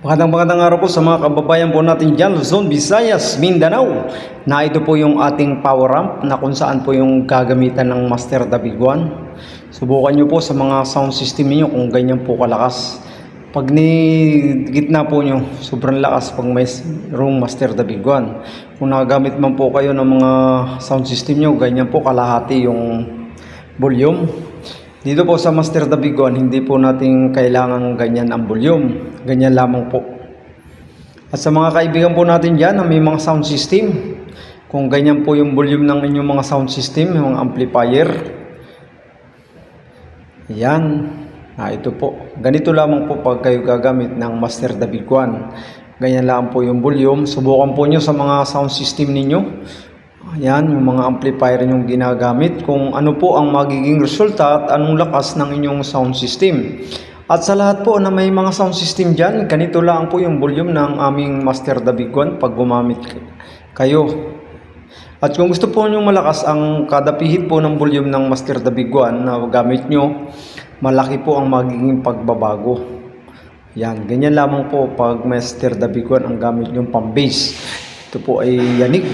Magandang araw po sa mga kababayan po natin dyan, Luzon, Visayas, Mindanao. Na ito po yung ating power amp na kung saan po yung gagamitan ng Master David 1. Subukan nyo po sa mga sound system niyo kung ganyan po kalakas. Pag ni gitna po nyo, sobrang lakas pag may room Master David 1. Kung nagagamit man po kayo ng mga sound system nyo, ganyan po kalahati yung volume. Dito po sa Master David 1, hindi po natin kailangan ganyan ang volume. Ganyan lamang po. At sa mga kaibigan po natin dyan na may mga sound system, kung ganyan po yung volume ng inyong mga sound system, yung mga amplifier, yan. Ito po. Ganito lamang po pag kayo gagamit ng Master David 1. Ganyan lang po yung volume. Subukan po nyo sa mga sound system ninyo. Ayan, yung mga amplifier yung ginagamit, kung ano po ang magiging resulta at anong lakas ng inyong sound system. At sa lahat po na may mga sound system dyan, ganito lang po yung volume ng aming Master David 1 pag gumamit kayo. At kung gusto po nyo malakas ang kada pihit po ng volume ng Master David 1 na gamit nyo, malaki po ang magiging pagbabago. Yan, ganyan lamang po pag Master David 1 ang gamit nyo pang bass. Ito po ay yanig.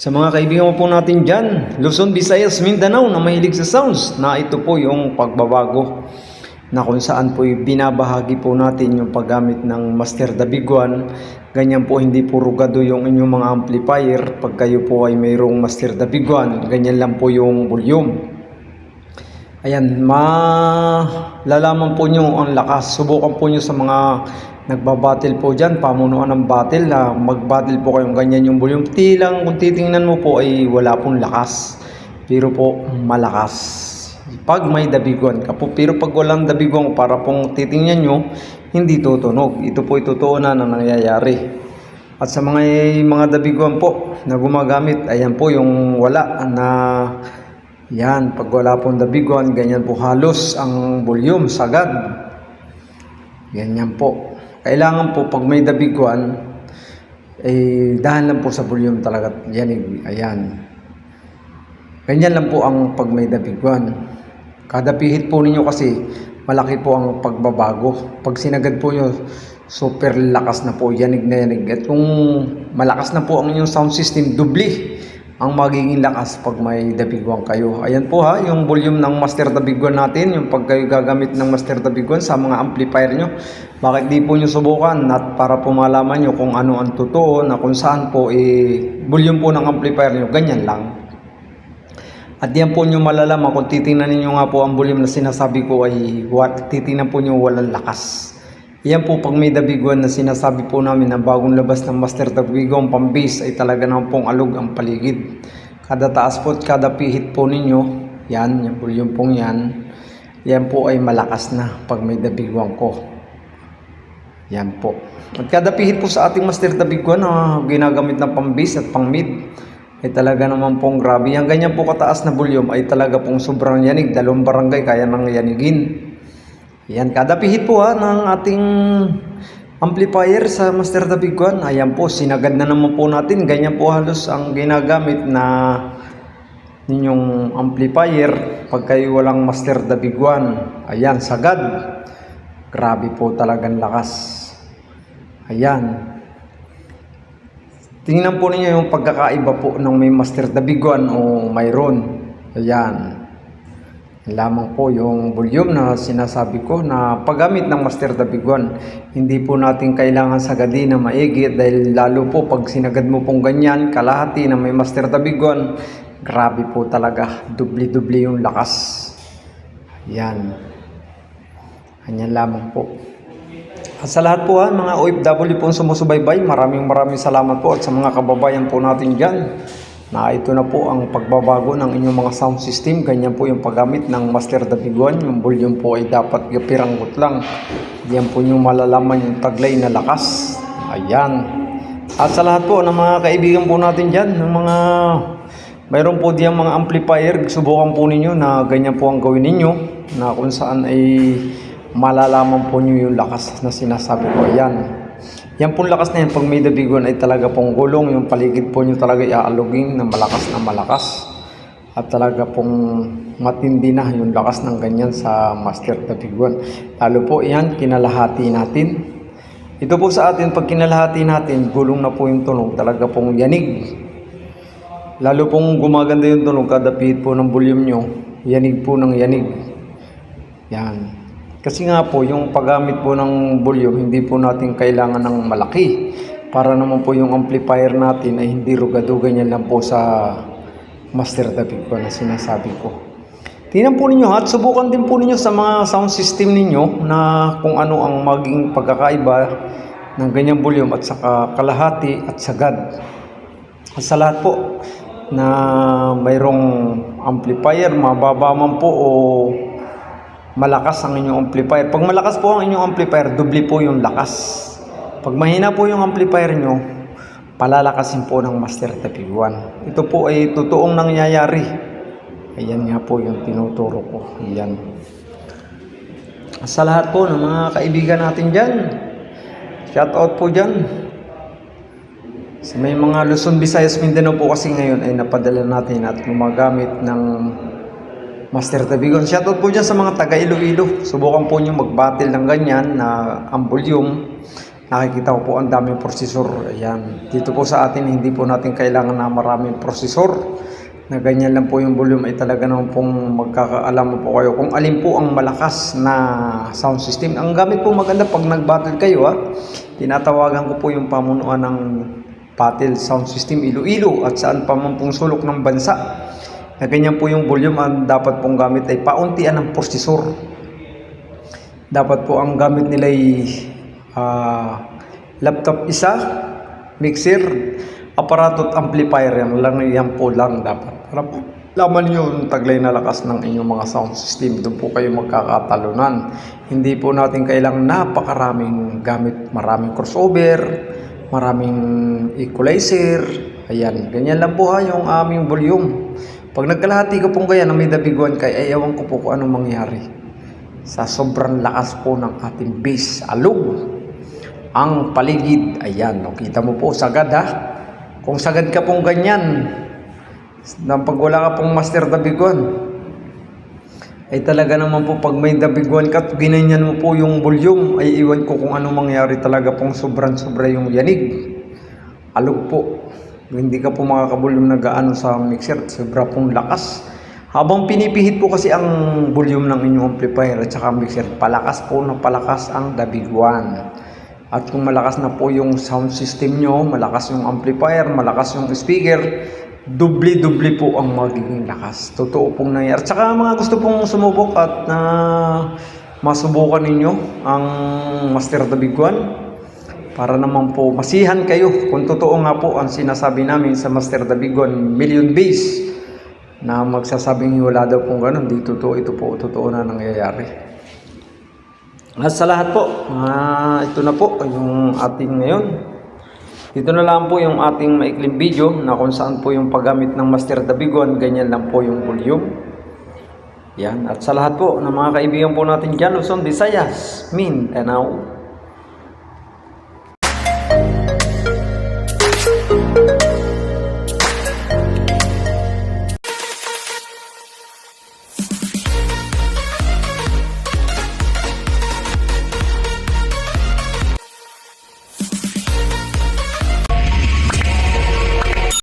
Sa mga kaibigan po natin dyan, Luzon, Visayas, Mindanao na mahilig sa sounds, na ito po yung pagbabago na kung saan po binabahagi po natin yung paggamit ng Master David 1. Ganyan po, hindi po rugado yung inyong mga amplifier. Pag kayo po ay mayroong Master David 1, ganyan lang po yung volume. Ayan, malalaman po nyo ang lakas. Subukan po nyo sa mga nagbabattle po dyan, pamunuan ng battle, na magbattle po kayong ganyan yung volume. Kung titingnan mo po ay wala pong lakas, pero po malakas pag may David 1 ka po. Pero pag walang David 1, para pong titingnan nyo, hindi tutunog. Ito po ay totoo na nangyayari. At sa mga David 1 po na gumagamit, ayan po yung wala na. Yan, pag wala pong David 1, ganyan po halos ang volume, sagad. Ganyan po. Kailangan po pag may David 1, dahan lang po sa volume talaga. Yan, ayan. Ganyan lang po ang pag may David 1. Kada pihit po ninyo kasi malaki po ang pagbabago. Pag sinagad po nyo, super lakas na po, yanig na yanig. At kung malakas na po ang inyong sound system, dubli ang magiging lakas pag may David 1 kayo. Ayan po ha, yung volume ng Master David 1 natin, yung pag kayo gagamit ng Master David 1 sa mga amplifier nyo. Bakit di po nyo subukan? At para po malaman nyo kung ano ang totoo, na kung saan po volume po ng amplifier nyo, ganyan lang. At yan po nyo malalaman kung titingnan ninyo nga po ang volume na sinasabi ko ay titingnan po nyo walang lakas. Yan po pag may David 1 na sinasabi po namin na bagong labas ng Master David 1 pang bass ay talaga naman pong alog ang paligid. Kada taas po at kada pihit po ninyo, yan, yung volume pong yan po ay malakas na pag may David 1 ko. Yan po. At kada pihit po sa ating Master David 1 na ginagamit na pang bass at pang mid ay talaga naman pong grabe. Yung ganyan po kataas na volume ay talaga pong sobrang yanig. 2 barangay kaya nang yanigin. Yan, kada pihit po ng ating amplifier sa Master David 1. Ayan po, sinagad na naman po natin. Ganyan po halos ang ginagamit na ninyong amplifier pag kayo walang Master David 1. Ayan, sagad. Grabe po talagang lakas. Ayan. Tingnan po ninyo yung pagkakaiba po ng may Master David 1 o mayroon. Ayan. Lamang po yung volume na sinasabi ko na paggamit ng Master David 1. Hindi po natin kailangan sagadin na maigi, dahil lalo po pag sinagad mo pong ganyan, kalahati na may Master David 1, grabe po talaga. Dubli-dubli yung lakas. Yan. Ganyan lamang po. At sa lahat po mga OFW po sumusubaybay, maraming salamat po. At sa mga kababayan po natin dyan, na ito na po ang pagbabago ng inyong mga sound system. Ganyan po yung paggamit ng Master David 1. Yung volume po ay dapat piranggot lang. Diyan po yung malalaman yung taglay na lakas. Ayan. At sa lahat po ng mga kaibigan po natin dyan, ng mga mayroon po diyang mga amplifier, subukan po ninyo na ganyan po ang gawin ninyo, na kung saan ay malalaman po nyo yung lakas na sinasabi ko. Ayan. Yan pong lakas na yan pag may David 1 ay talaga pong gulong. Yung paligid po nyo talaga iaalugin na malakas. At talaga pong matindi na yung lakas ng ganyan sa Master David 1. Lalo po yan, kinalahati natin. Ito po sa atin, pag kinalahati natin, gulong na po yung tunog, talaga pong yanig. Lalo pong gumaganda yung tunog kada pihit po ng volume nyo, yanig po ng yanig. Yan. Kasi nga po, yung paggamit po ng volume, hindi po natin kailangan ng malaki. Para naman po yung amplifier natin ay hindi rugado, ganyan lang po sa Master David ko na sinasabi ko. Tingnan po ninyo at subukan din po ninyo sa mga sound system ninyo na kung ano ang maging pagkakaiba ng ganyang volume at saka kalahati at sagad. At sa lahat po na mayroong amplifier, mababa man po o malakas ang inyong amplifier. Pag malakas po ang inyong amplifier, doble po yung lakas. Pag mahina po yung amplifier nyo, palalakasin po ng Master David 1. Ito po ay totoong nangyayari. Ayan nga po yung tinuturo ko. Ayan. Sa lahat po ng mga kaibigan natin dyan, shout out po dyan. Sa may mga Luzon, Visayas, Mindanao po kasi ngayon ay napadala natin at gumagamit ng Master David 1. Shout out po dyan sa mga taga Iloilo. Subukan po nyo mag-battle ng ganyan na ang volume. Nakikita ko po ang daming prosesor. Ayan. Dito po sa atin, hindi po natin kailangan na maraming prosesor. Na ganyan lang po yung volume ay talaga naman pong magkakaalam po kayo kung alin po ang malakas na sound system. Ang gamit po maganda pag nag-battle kayo tinatawagan ko po yung pamunuan ng Battle Sound System Iloilo at saan pa man pong sulok ng bansa. Na ganyan po yung volume ang dapat pong gamit ay pauntian ng prosesor. Dapat po ang gamit nila ay laptop isa, mixer, aparato at amplifier. Yan po lang dapat. Para po laman nyo yung taglay na lakas ng inyong mga sound system. Doon po kayo magkakatalunan. Hindi po natin kailangang napakaraming gamit. Maraming crossover, maraming equalizer. Ayan, ganyan lang po yung aming volume. Pag nagkalahati ko pong kaya na may dabiguan kayo, ay ewan ko po kung anong mangyari. Sa sobrang lakas po ng ating bass, alog ang paligid. Ayan, kita mo po, sagad Kung sagad ka pong ganyan, pag wala ka pong Master David 1, ay talaga naman po pag may David 1 ka, ginanyan mo po yung volume, ay iwan ko kung ano mangyari talaga pong sobra yung yanig. Alog po. Hindi ka po makakavolume na gaano sa mixer, sobra pong lakas. Habang pinipihit po kasi ang volume ng inyong amplifier at saka mixer, palakas po na palakas ang David 1. At kung malakas na po yung sound system nyo, malakas yung amplifier, malakas yung speaker, doble-doble po ang magiging lakas. Totoo pong nangyari. At saka mga gusto pong sumubok at masubukan ninyo ang Master David 1 para naman po masihan kayo kung totoo nga po ang sinasabi namin sa Master David 1 million bass na magsasabing wala daw pong ganun. Di totoo, ito po totoo na nangyayari. At sa lahat po, ito na po yung ating ngayon. Dito na lang po yung ating maikling video na kung saan po yung paggamit ng Master David 1, ganyan lang po yung volume. Yan. At sa lahat po ng mga kaibigan po natin dyan, Luzon, Visayas, Mindanao.